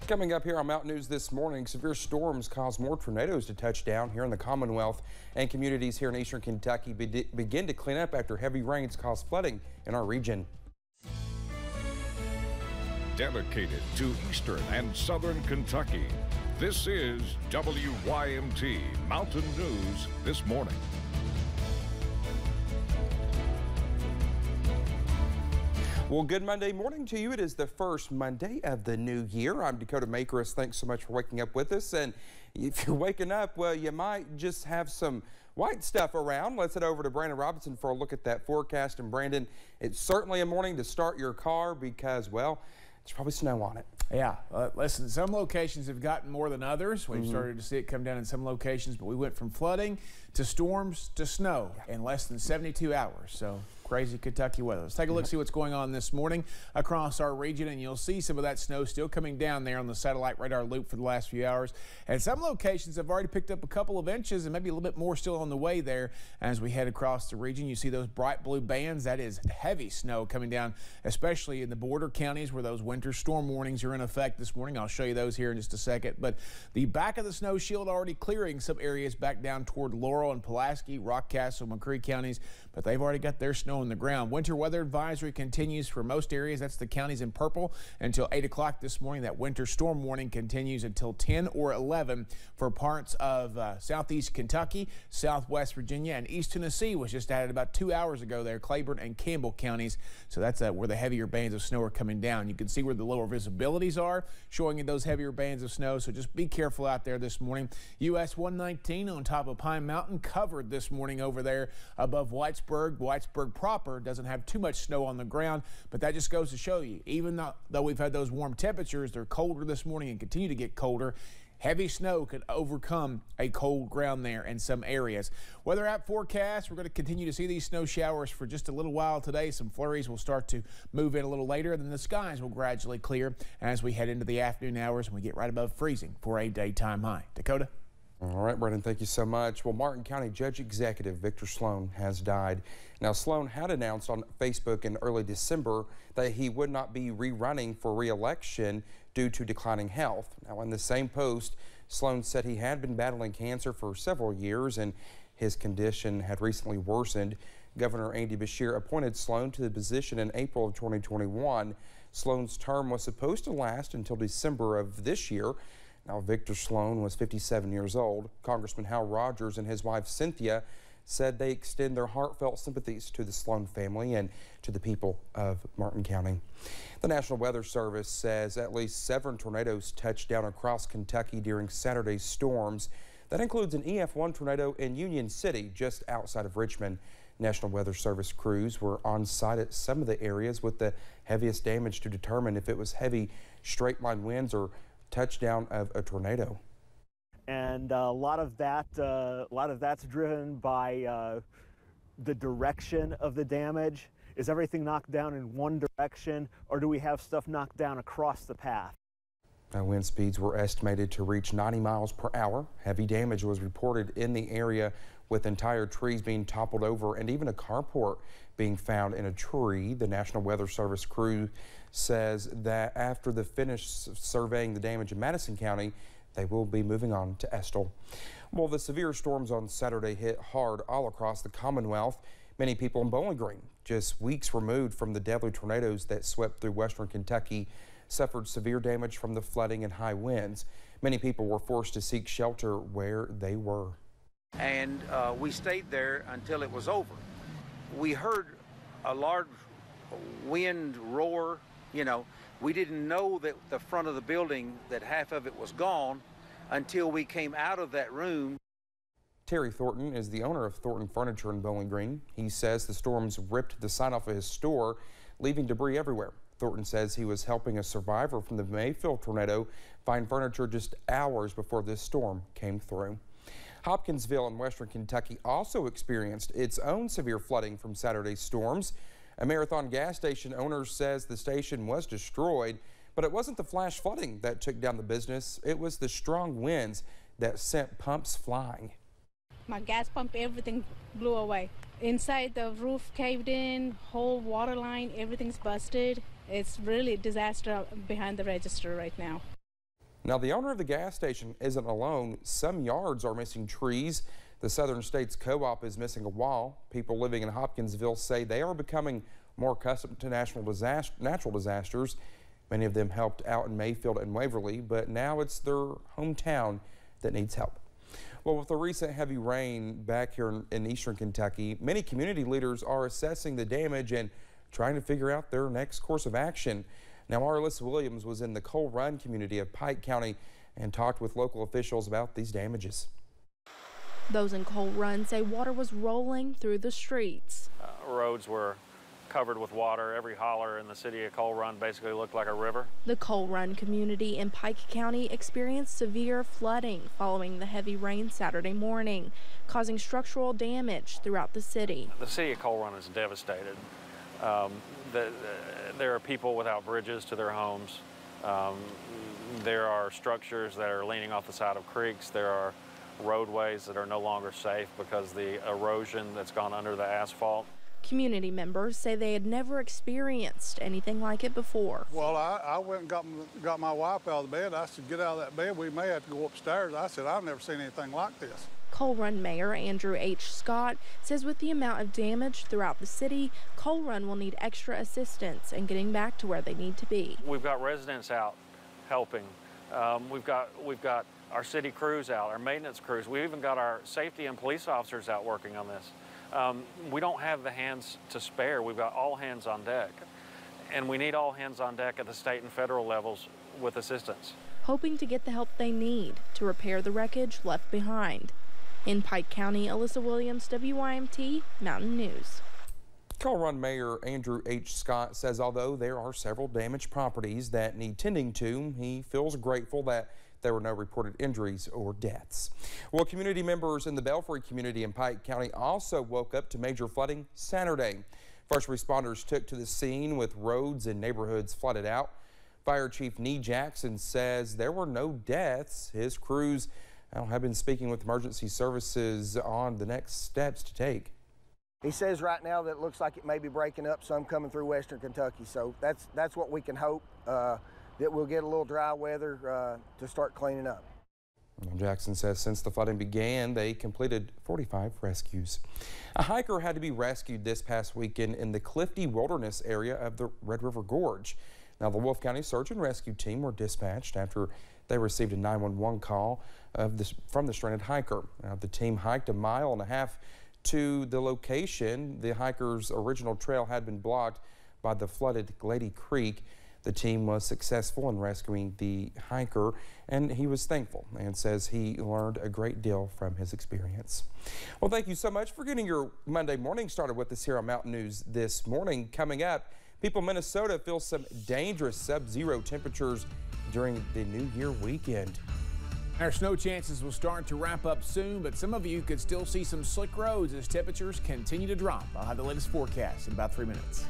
Coming up here on Mountain News this morning, severe storms cause more tornadoes to touch down here in the Commonwealth, and communities here in eastern Kentucky begin to clean up after heavy rains cause flooding in our region. Dedicated to eastern and southern Kentucky, this is WYMT Mountain News this morning. Well, good Monday morning to you. It is the first Monday of the new year. I'm Dakota Makeris. Thanks so much for waking up with us. And if you're waking up, well, you might just have some white stuff around. Let's head over to Brandon Robinson for a look at that forecast. And Brandon, it's certainly a morning to start your car because, well, there's probably snow on it. Yeah, listen, some locations have gotten more than others. We've started to see it come down in some locations, but we went from flooding to storms to snow in less than 72 hours. So crazy Kentucky weather. Let's take a look, see what's going on this morning across our region, and you'll see some of that snow still coming down there on the satellite radar loop for the last few hours. And some locations have already picked up a couple of inches and maybe a little bit more still on the way there as we head across the region. You see those bright blue bands. That is heavy snow coming down, especially in the border counties where those winter storm warnings are in effect this morning. I'll show you those here in just a second. But the back of the snow shield already clearing some areas back down toward Laurel and Pulaski, Rockcastle, McCree counties, but they've already got their snow on the ground. Winter weather advisory continues for most areas. That's the counties in purple until 8 o'clock this morning. That winter storm warning continues until 10 or 11 for parts of southeast Kentucky, southwest Virginia, and East Tennessee was just added about 2 hours ago there, Claiborne and Campbell counties. So that's where the heavier bands of snow are coming down. You can see where the lower visibilities are, showing you those heavier bands of snow. So just be careful out there this morning. US 119 on top of Pine Mountain covered this morning over there above Whitesburg. Whitesburg proper doesn't have too much snow on the ground, but that just goes to show you, even though we've had those warm temperatures, they're colder this morning and continue to get colder. Heavy snow could overcome a cold ground there in some areas. Weather app forecast, we're going to continue to see these snow showers for just a little while today. Some flurries will start to move in a little later, and then the skies will gradually clear as we head into the afternoon hours and we get right above freezing for a daytime high. Dakota? All right, Brendan, thank you so much. Well, Martin County Judge Executive Victor Sloan has died. Now, Sloan had announced on Facebook in early December that he would not be rerunning for re-election due to declining health. Now, in the same post, Sloan said he had been battling cancer for several years and his condition had recently worsened. Governor Andy Beshear appointed Sloan to the position in April of 2021. Sloan's term was supposed to last until December of this year. Now, Victor Sloan was 57 years old. Congressman Hal Rogers and his wife Cynthia said they extend their heartfelt sympathies to the Sloan family and to the people of Martin County. The National Weather Service says at least 7 tornadoes touched down across Kentucky during Saturday's storms. That includes an EF1 tornado in Union City, just outside of Richmond. National Weather Service crews were on site at some of the areas with the heaviest damage to determine if it was heavy straight line winds or touchdown of a tornado. And a lot of that's driven by the direction of the damage. Is everything knocked down in one direction, or do we have stuff knocked down across the path? Wind speeds were estimated to reach 90 miles per hour. Heavy damage was reported in the area, with entire trees being toppled over and even a carport being found in a tree. The National Weather Service crew says that after the finish surveying the damage in Madison County, they will be moving on to Estill. Well, the severe storms on Saturday hit hard all across the Commonwealth. Many people in Bowling Green, just weeks removed from the deadly tornadoes that swept through western Kentucky, suffered severe damage from the flooding and high winds. Many people were forced to seek shelter where they were. And we stayed there until it was over. We heard a large wind roar. You know, we didn't know that the front of the building, that half of it was gone until we came out of that room. Terry Thornton is the owner of Thornton Furniture in Bowling Green. He says the storms ripped the sign off of his store, leaving debris everywhere. Thornton says he was helping a survivor from the Mayfield tornado find furniture just hours before this storm came through. Hopkinsville in western Kentucky also experienced its own severe flooding from Saturday's storms. A Marathon gas station owner says the station was destroyed, but it wasn't the flash flooding that took down the business. It was the strong winds that sent pumps flying. My gas pump, everything blew away. Inside, the roof caved in, whole water line, everything's busted. It's really a disaster behind the register right now. Now, the owner of the gas station isn't alone. Some yards are missing trees. The Southern States Co-op is missing a wall. People living in Hopkinsville say they are becoming more accustomed to natural disasters. Many of them helped out in Mayfield and Waverly, but now it's their hometown that needs help. Well, with the recent heavy rain back here in eastern Kentucky, many community leaders are assessing the damage and trying to figure out their next course of action. Now, our Alyssa Williams was in the Coal Run community of Pike County and talked with local officials about these damages. Those in Coal Run say water was rolling through the streets. Roads were covered with water. Every holler in the city of Coal Run basically looked like a river. The Coal Run community in Pike County experienced severe flooding following the heavy rain Saturday morning, causing structural damage throughout the city. The city of Coal Run is devastated. There are people without bridges to their homes. There are structures that are leaning off the side of creeks. There are roadways that are no longer safe because the erosion that's gone under the asphalt. Community members say they had never experienced anything like it before. Well, I went and got my wife out of the bed. I said, get out of that bed. We may have to go upstairs. I said, I've never seen anything like this. Coal Run Mayor Andrew H. Scott says with the amount of damage throughout the city, Coal Run will need extra assistance in getting back to where they need to be. We've got residents out helping. We've got our city crews out, our maintenance crews. We've even got our safety and police officers out working on this. We don't have the hands to spare. We've got all hands on deck. And we need all hands on deck at the state and federal levels with assistance. Hoping to get the help they need to repair the wreckage left behind. In Pike County, Alyssa Williams, WYMT Mountain News. Coal Run Mayor Andrew H. Scott says although there are several damaged properties that need tending to, he feels grateful that there were no reported injuries or deaths. Well, community members in the Belfry community in Pike County also woke up to major flooding Saturday. First responders took to the scene with roads and neighborhoods flooded out. Fire Chief Nee Jackson says there were no deaths. His crews have been speaking with emergency services on the next steps to take. He says right now that it looks like it may be breaking up some coming through western Kentucky, so that's what we can hope, that we'll get a little dry weather to start cleaning up. Jackson says since the flooding began, they completed 45 rescues. A hiker had to be rescued this past weekend in the Clifty Wilderness area of the Red River Gorge. Now, the Wolfe County Search and Rescue Team were dispatched after they received a 911 call from the stranded hiker. Now, the team hiked 1.5 miles to the location. The hiker's original trail had been blocked by the flooded Glady Creek. The team was successful in rescuing the hiker, and he was thankful and says he learned a great deal from his experience. Well, thank you so much for getting your Monday morning started with us here on Mountain News this morning. Coming up, people in Minnesota feel some dangerous sub-zero temperatures during the New Year weekend. Our snow chances will start to wrap up soon, but some of you could still see some slick roads as temperatures continue to drop. I'll have the latest forecast in about 3 minutes.